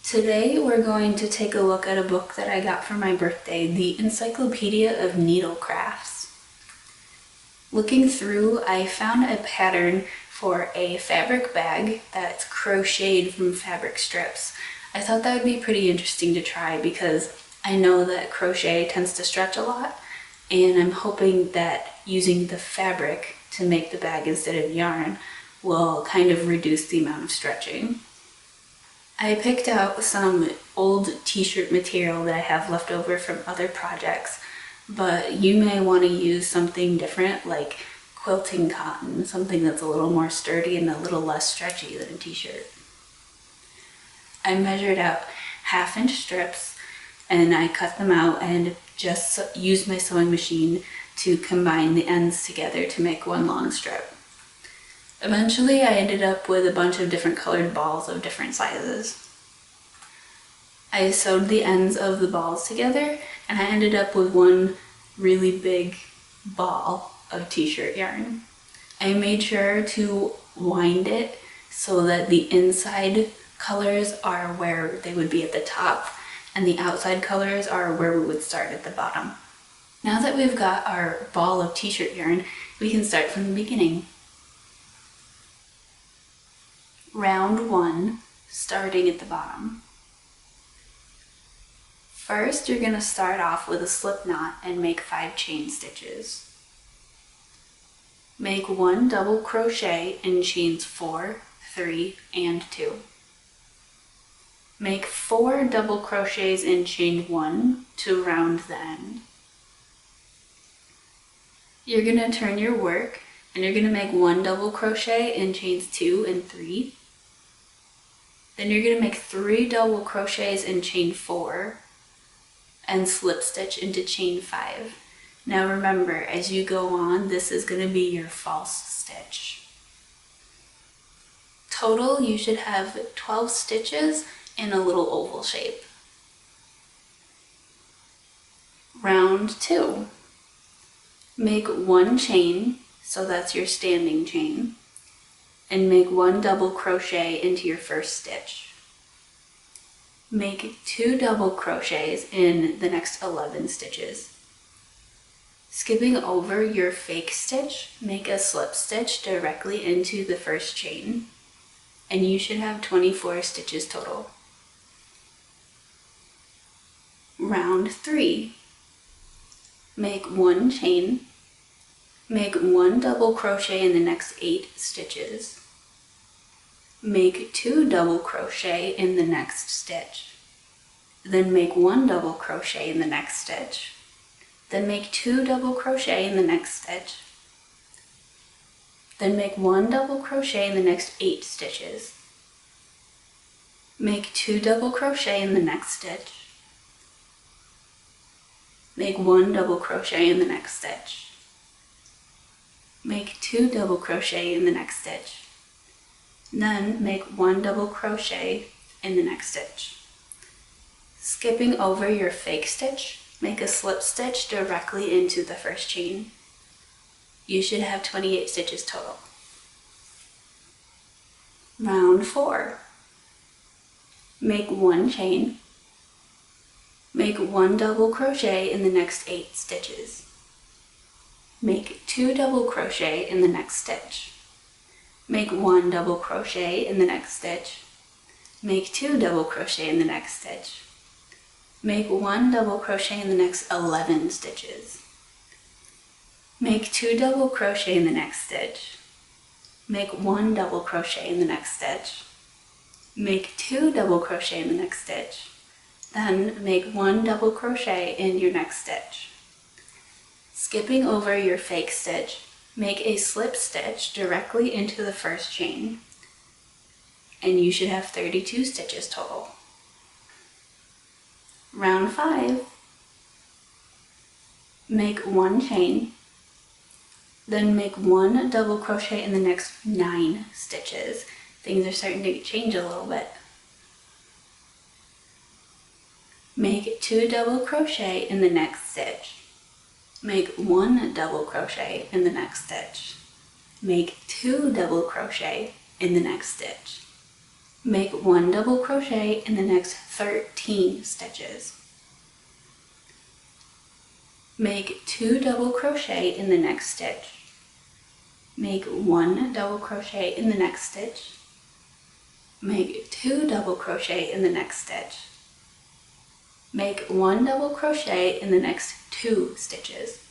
Today we're going to take a look at a book that I got for my birthday, the Encyclopedia of Needle Crafts. Looking through, I found a pattern for a fabric bag that's crocheted from fabric strips. I thought that would be pretty interesting to try because I know that crochet tends to stretch a lot, and I'm hoping that using the fabric to make the bag instead of yarn will kind of reduce the amount of stretching. I picked out some old t-shirt material that I have left over from other projects, but you may want to use something different like quilting cotton, something that's a little more sturdy and a little less stretchy than a t-shirt. I measured out 1/2-inch strips and I cut them out and just used my sewing machine to combine the ends together to make one long strip. Eventually, I ended up with a bunch of different colored balls of different sizes. I sewed the ends of the balls together, and I ended up with one really big ball of t-shirt yarn. I made sure to wind it so that the inside colors are where they would be at the top, and the outside colors are where we would start at the bottom. Now that we've got our ball of t-shirt yarn, we can start from the beginning. Round 1, starting at the bottom. First, you're going to start off with a slip knot and make 5 chain stitches. Make 1 double crochet in chains 4, 3, and 2. Make 4 double crochets in chain 1 to round the end. You're going to turn your work and you're going to make 1 double crochet in chains 2 and 3. Then you're going to make 3 double crochets in chain 4 and slip stitch into chain 5. Now remember, as you go on, this is going to be your false stitch. Total, you should have 12 stitches in a little oval shape. Round 2. Make 1 chain, so that's your standing chain, and make 1 double crochet into your first stitch. Make 2 double crochets in the next 11 stitches. Skipping over your fake stitch, make a slip stitch directly into the first chain, and you should have 24 stitches total. Round 3. Make 1 chain, make 1 double crochet in the next 8 stitches. Make 2 double crochet in the next stitch. Then make 1 double crochet in the next stitch. Then make 2 double crochet in the next stitch. Then make 1 double crochet in the next 8 stitches. Make 2 double crochet in the next stitch. Make 1 double crochet in the next stitch. Make 2 double crochet in the next stitch. Then make 1 double crochet in the next stitch. Skipping over your fake stitch, make a slip stitch directly into the first chain. You should have 28 stitches total. Round 4. Make 1 chain, make 1 double crochet in the next 8 stitches. Make 2 double crochet in the next stitch. Make 1 double crochet in the next stitch. Make 2 double crochet in the next stitch. Make 1 double crochet in the next 11 stitches. Make 2 double crochet in the next stitch. Make 1 double crochet in the next stitch. Make 2 double crochet in the next stitch. Then make 1 double crochet in your next stitch. Skipping over your fake stitch, make a slip stitch directly into the first chain, and you should have 32 stitches total. Round 5. Make 1 chain, then make 1 double crochet in the next 9 stitches. Things are starting to change a little bit. Make 2 double crochet in the next stitch. Make 1 double crochet in the next stitch. Make 2 double crochet in the next stitch. Make 1 double crochet in the next 13 stitches. Make 2 double crochet in the next stitch. Make 1 double crochet in the next stitch. Make 2 double crochet in the next stitch. Make 1 double crochet in the next 2 stitches.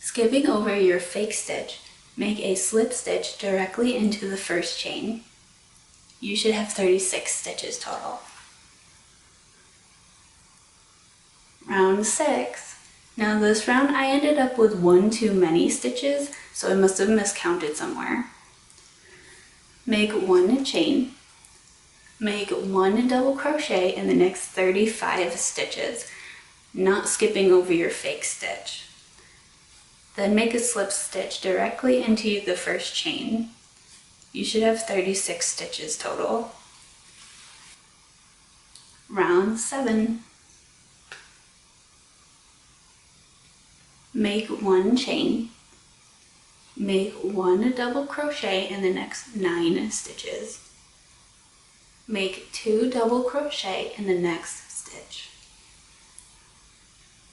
Skipping over your fake stitch, make a slip stitch directly into the first chain. You should have 36 stitches total. Round 6. Now this round I ended up with 1 too many stitches, so I must have miscounted somewhere. Make 1 chain. Make 1 double crochet in the next 35 stitches, not skipping over your fake stitch. Then make a slip stitch directly into the first chain. You should have 36 stitches total. Round 7. Make 1 chain. Make 1 double crochet in the next 9 stitches. Make 2 double crochet in the next stitch.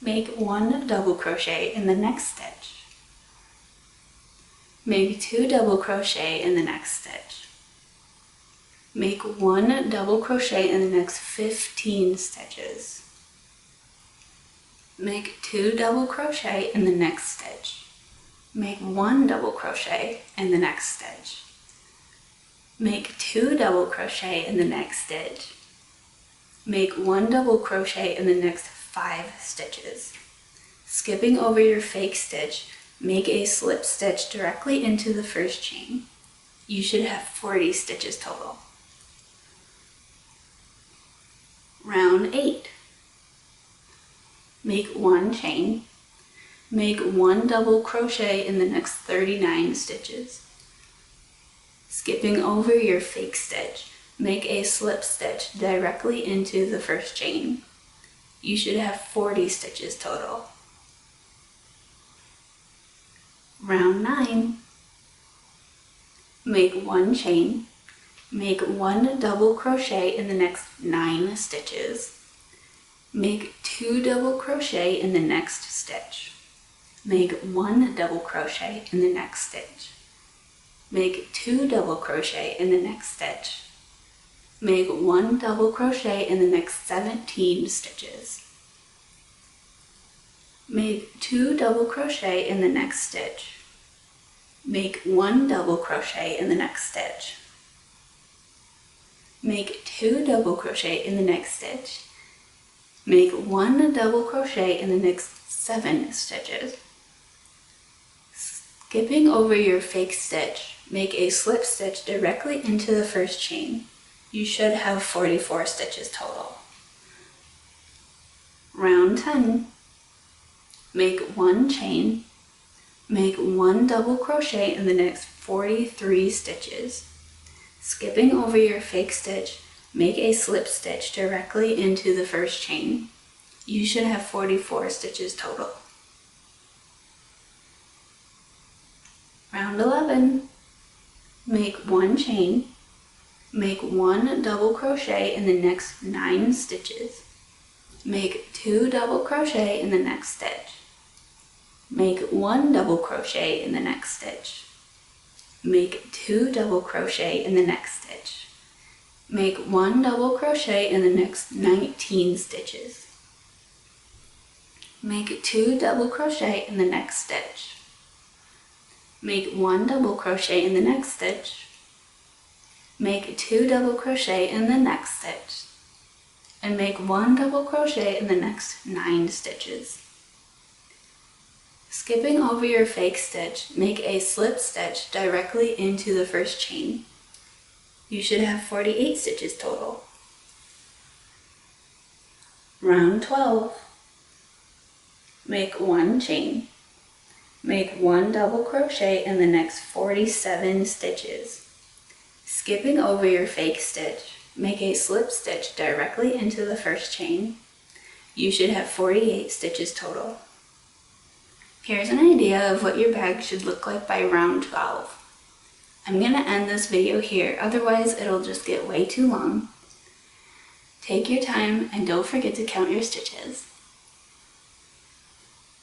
Make 1 double crochet in the next stitch. Make 2 double crochet in the next stitch. Make 1 double crochet in the next 15 stitches. Make 2 double crochet in the next stitch. Make 1 double crochet in the next stitch. Make 2 double crochet in the next stitch. Make 1 double crochet in the next 5 stitches. Skipping over your fake stitch, make a slip stitch directly into the first chain. You should have 40 stitches total. Round 8. Make 1 chain. Make 1 double crochet in the next 39 stitches. Skipping over your fake stitch, make a slip stitch directly into the first chain. You should have 40 stitches total. Round 9. Make 1 chain. Make 1 double crochet in the next 9 stitches. Make 2 double crochet in the next stitch. Make 1 double crochet in the next stitch. Make 2 double crochet in the next stitch. Make 1 double crochet in the next 17 stitches. Make 2 double crochet in the next stitch. Make 1 double crochet in the next stitch. Make 2 double crochet in the next stitch. Make 1 double crochet in the next 7 stitches. Skipping over your fake stitch, make a slip stitch directly into the first chain. You should have 44 stitches total. Round 10. Make 1 chain. Make 1 double crochet in the next 43 stitches. Skipping over your fake stitch, make a slip stitch directly into the first chain. You should have 44 stitches total. Round 11. Make 1 chain. Make 1 double crochet in the next 9 stitches. Make 2 double crochet in the next stitch. Make 1 double crochet in the next stitch. Make 2 double crochet in the next stitch. Make 1 double crochet in the next 19 stitches. Make 2 double crochet in the next stitch. Make 1 double crochet in the next stitch. Make 2 double crochet in the next stitch. And make 1 double crochet in the next 9 stitches. Skipping over your fake stitch, make a slip stitch directly into the first chain. You should have 48 stitches total. Round 12. Make 1 chain. Make 1 double crochet in the next 47 stitches. Skipping over your fake stitch, make a slip stitch directly into the first chain. You should have 48 stitches total. Here's an idea of what your bag should look like by round 12. I'm gonna end this video here, otherwise it'll just get way too long. Take your time and don't forget to count your stitches.